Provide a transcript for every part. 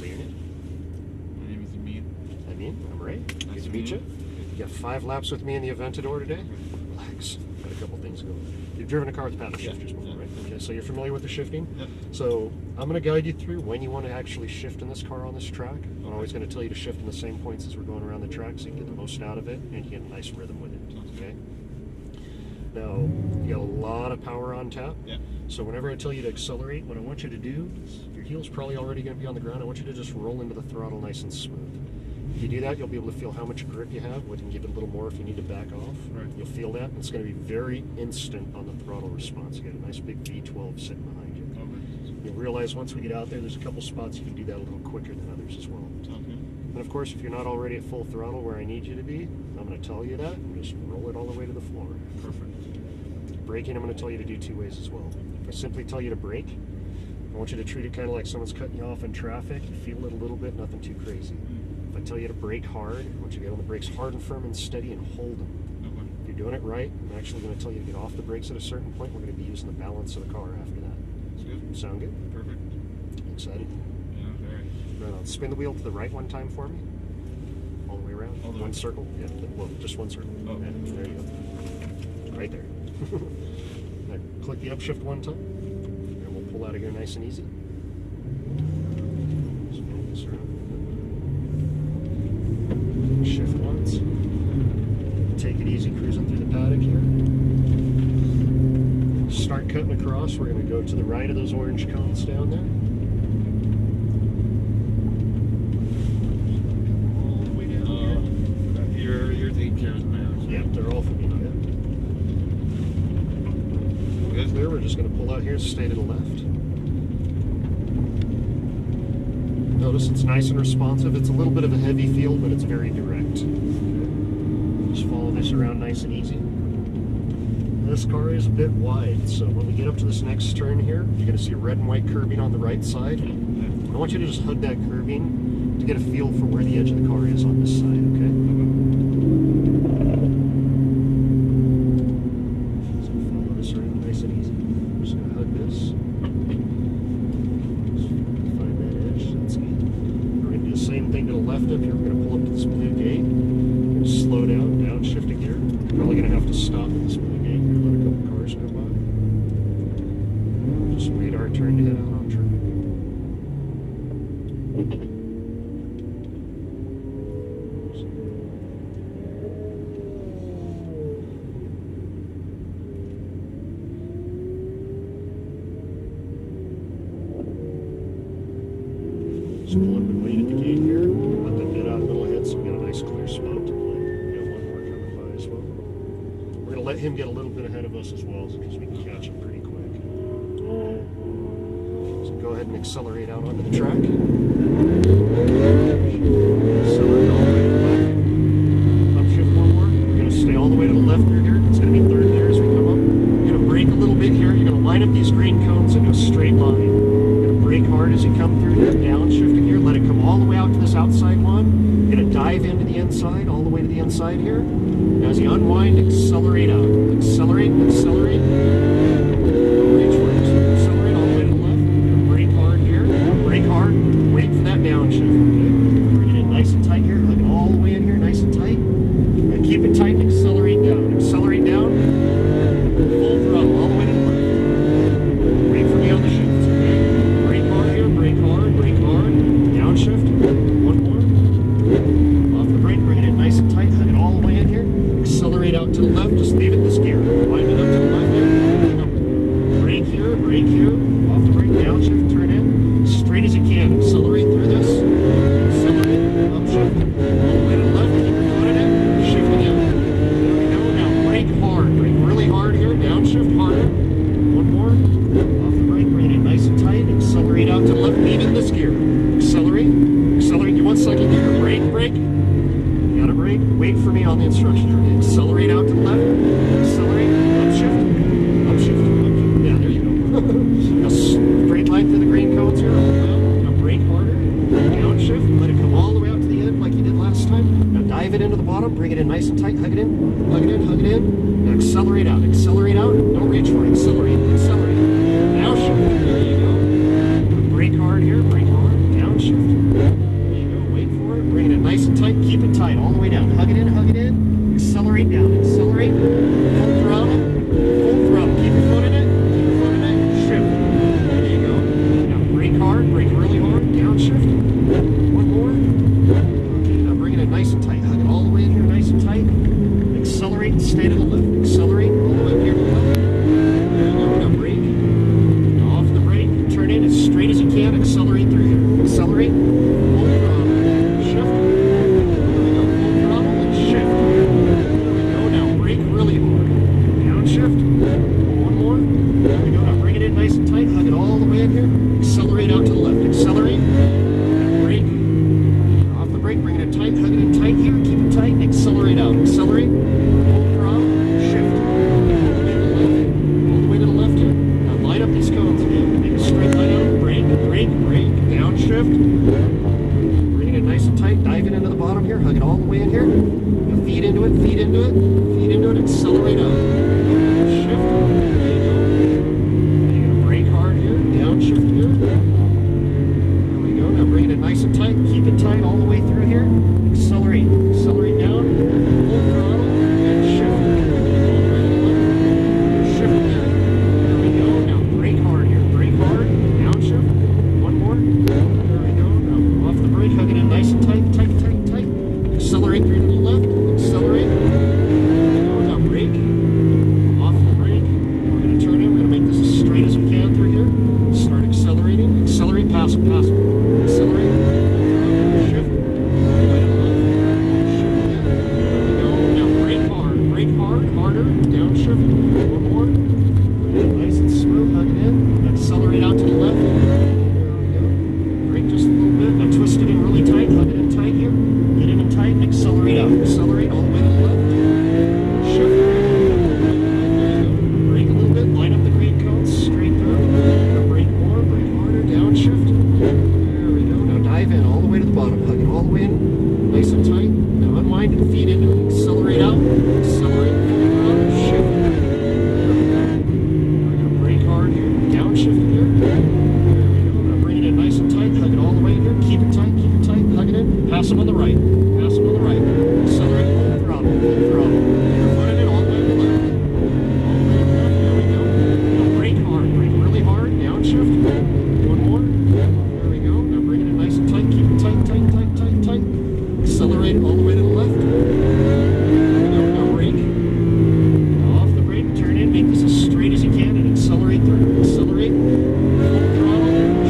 your name? My name is Amin. I'm Ray. Nice Good to meet you. You got 5 laps with me in the Aventador today. Relax. Got a couple things going. You've driven a car with paddle shifters before, right? Okay, so you're familiar with the shifting? Yep. So I'm going to guide you through when you want to actually shift in this car on this track. I'm always going to tell you to shift in the same points as we're going around the track so you can get the most out of it and you get a nice rhythm with it. Okay? Now, you got a lot of power on tap. Yep. So whenever I tell you to accelerate, what I want you to do, your heel's probably already going to be on the ground, I want you to just roll into the throttle nice and smooth. If you do that, you'll be able to feel how much grip you have. We can give it a little more if you need to back off. Right. You'll feel that, and it's going to be very instant on the throttle response. You got a nice big V12 sitting behind you. Okay. You'll realize once we get out there, there's a couple spots you can do that a little quicker than others as well. Sounds good. And of course, if you're not already at full throttle where I need you to be, I'm going to tell you that, and just roll it all the way to the floor. Perfect. Braking, I'm going to tell you to do 2 ways as well. If I simply tell you to brake, I want you to treat it kind of like someone's cutting you off in traffic. You feel it a little bit, nothing too crazy. If I tell you to brake hard, I want you to get on the brakes hard and firm and steady and hold them. Okay. If you're doing it right, I'm actually going to tell you to get off the brakes at a certain point. We're going to be using the balance of the car after that. That's good. Sound good? Perfect. Excited? Yeah, very. Right on. Spin the wheel to the right one time for me. All the way around. All the One way. circle. Yeah, well, just one circle. Oh. Yeah, there you go. Right there. Now, click the upshift one time, and we'll pull out of here nice and easy. Just roll this around. Shift once. Take it easy, cruising through the paddock here. Start cutting across. We're going to go to the right of those orange cones down there. All the way down here. You're taking care of the man. Yeah, they're all for me. Yeah. There, we're just going to pull out here, stay to the left. Notice it's nice and responsive. It's a little bit of a heavy feel, but it's very direct. Just follow this around nice and easy. This car is a bit wide, so when we get up to this next turn here, you're going to see red and white curbing on the right side. I want you to just hug that curbing to get a feel for where the edge of the car is on this side, okay? So follow this around nice and easy. I'm just going to hug this. Just find that edge. That's good. We're going to do the same thing to the left up here. We're going to pull up to this blue gate. We're going to slow down, downshift a gear. We're probably going to have to stop at this blue gate here, let a couple cars go by. Just wait our turn to head out on track. Just pull up and wait at the gate here. Let them get out a little ahead so we got a nice clear spot to play. We got one more coming by as well. We're going to let him get a little bit ahead of us as well because we can catch him pretty quick. So go ahead and accelerate out onto the track. Accelerate all the way to the left. Upshift one more. We're going to stay all the way to the left through here. It's going to be third there as we come up. You're going to brake a little bit here. You're going to line up these green cones into a straight line. Brake hard as you come through here, downshift here, let it come all the way out to this outside one. You're going to dive into the inside, all the way to the inside here. Now as you unwind, accelerate out. Accelerate, accelerate. Don't reach for it. Accelerate all the way to the left. You're going to brake hard here, brake hard, wait for that downshift. Okay? Bring it in nice and tight here, hug it all the way in here, nice and tight. And keep it tight and accelerate down. Accelerate down, full throttle, all the way to the left. Wait for me on the shifts, okay? Brake hard, downshift, one more, off the brake, bring it in nice and tight, hug it all the way in here, accelerate out to the left, just leave it this gear, wind it up to the left here, brake here, off the brake, downshift, turn in, straight as you can, accelerate through this, accelerate, upshift, all the way to the left, keep your foot in it, shift again, there we go, now brake hard, brake really hard here, downshift, harder, one more, off the brake, bring it in nice and tight, accelerate out to the left, leave it this gear. Accelerate, accelerate, you want second gear, brake, you gotta brake, wait for me on the instructions. Accelerate out to the left, accelerate, upshift, yeah, there you go. Now straight line through the green cones here, now brake harder, downshift, let it come all the way out to the end like you did last time. Now dive it into the bottom, bring it in nice and tight, hug it in, hug it in, hug it in. Now accelerate out, don't reach for it, accelerate, now shift, there you go. Brake hard here, brake hard, downshift. Bring it nice and tight. Dive it into the bottom here. Hug it all the way in here. Now feed into it. Feed into it. Feed into it. Accelerate up. Shift. There you go. Now you're gonna brake hard here. Downshift here. There we go. Now bring it nice and tight. Keep it tight all the way through here. Accelerate. Accelerate down. Full throttle and shift. All the way to the left. Shift again. There we go. Now brake hard here. Brake hard. Downshift. One more. There we go. Now off the brake. Hug it in nice and tight. Tight, tight, tight. Accelerate through to the left. Accelerate. There we go. Now brake. Off the brake. We're going to turn in. We're going to make this as straight as we can through here. Start accelerating. Accelerate. Pass it. Pass it. Accelerate. Shift. All the way to the left. Shift again. There we go. Now brake hard. Brake hard. Harder. Downshift. One more. Nice and smooth. Hug it in. Accelerate out to the left. There we go. Brake just a little bit. Now twist it in really tight. Hug it in tight here. Get in and tight. And accelerate out. Accelerate all the way to the left. Shift. There you go. Brake a little bit. Line up the green cones. Straight through. Now brake more. Brake harder. Downshift. There we go. Now dive in all the way to the bottom. Hug it all the way in. Nice and tight. Now unwind and feed into it. Accelerate out. Accelerate. Full throttle. Shift. There we go. Now we're gonna brake hard here. Downshift here. There we go. Now bring it in nice and tight. Hug it all the way in here. Keep it tight. Keep it tight. Hug it in. Pass them on the right. Pass them on the right. Accelerate. Full throttle. Full throttle. You're running it all the way to the left. All the way to the left. There we go. Now brake hard. Brake really hard. Downshift. One more. There we go. Now bring it in nice and tight. Keep it tight, tight, tight, tight, tight. Accelerate all the way to the left. There we go. Now brake. Now off the brake. Turn in. Make this as straight as you can and accelerate through. Accelerate. Full throttle.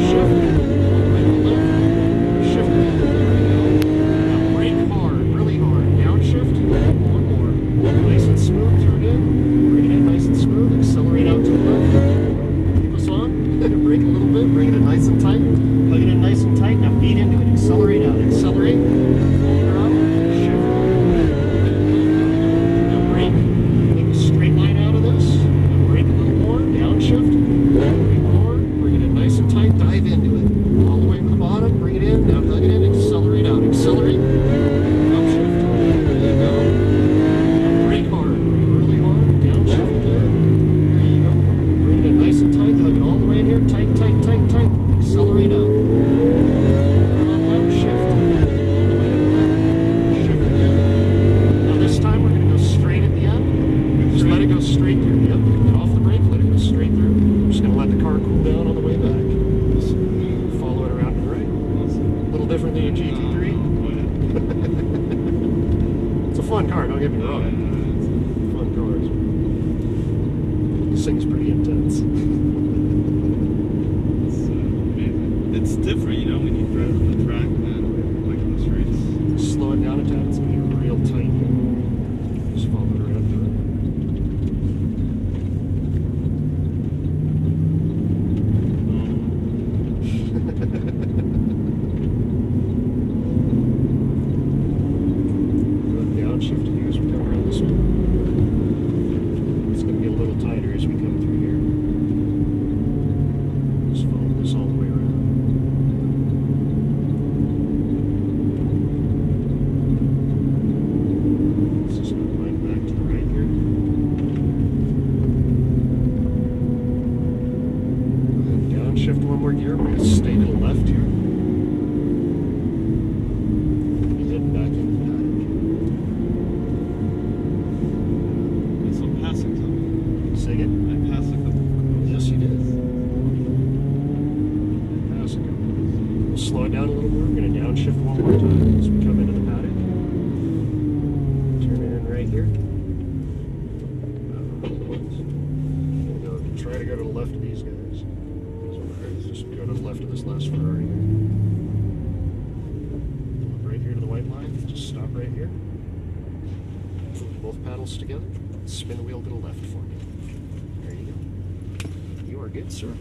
Shift. All the way to the left. Shift again. There we go. Now brake hard. Really hard. Downshift. One more. Nice and smooth. Turn in. Bring it in nice and smooth. Accelerate out to the left. Keep us on. Brake a little bit. Bring it in nice and tight. Plug it in nice and tight. Now feed into it. Accelerate out. Accelerate. Full throttle. Shift. Now brake. Make a straight line out of this. Now brake a little more. Downshift. Brake more. Bring it in nice and tight. Dive into it. All the way to the bottom. Bring it in. Now plug it in. Accelerate out. Accelerate. Upshift. There you go. Now brake hard. Brake really hard. Downshift again. There you go. Bring it in nice and tight. Hug it all the way in here. Tight, tight, tight, tight. Accelerate out. Shift. All the way to the left. Shift again. Now this time we're going to go straight at the end. Just let it go straight through. Yep. Get off the brake. Let it go straight through. I'm just going to let the car cool down on the way back. Just follow it around to the right. A little different than your GT3. It's a fun car, don't get me wrong. Fun cars. This thing's pretty intense. It's different, you know, when you drive on the track and like on the streets. Slow it down a tad. It's going to be real tight here. Just follow it around to it. Go downshift here as we come around this way. It's going to get a little tighter as we come through here. Just follow this all the way around. Let's just go right back to the right here. And downshift one more gear. We're going to stay to the left here. Be heading back into the paddock. It's on passing time. Say it. I passed a couple. Yes, you did. Pass it. We'll slow it down a little more. We're going to downshift one more time as we come into the paddock. Turn it in right here. Try to go to the left of these guys. Just go to the left of this last Ferrari here. Right here to the white line. Just stop right here. Both paddles together. Spin the wheel to the left for me. There you go. You are good, sir.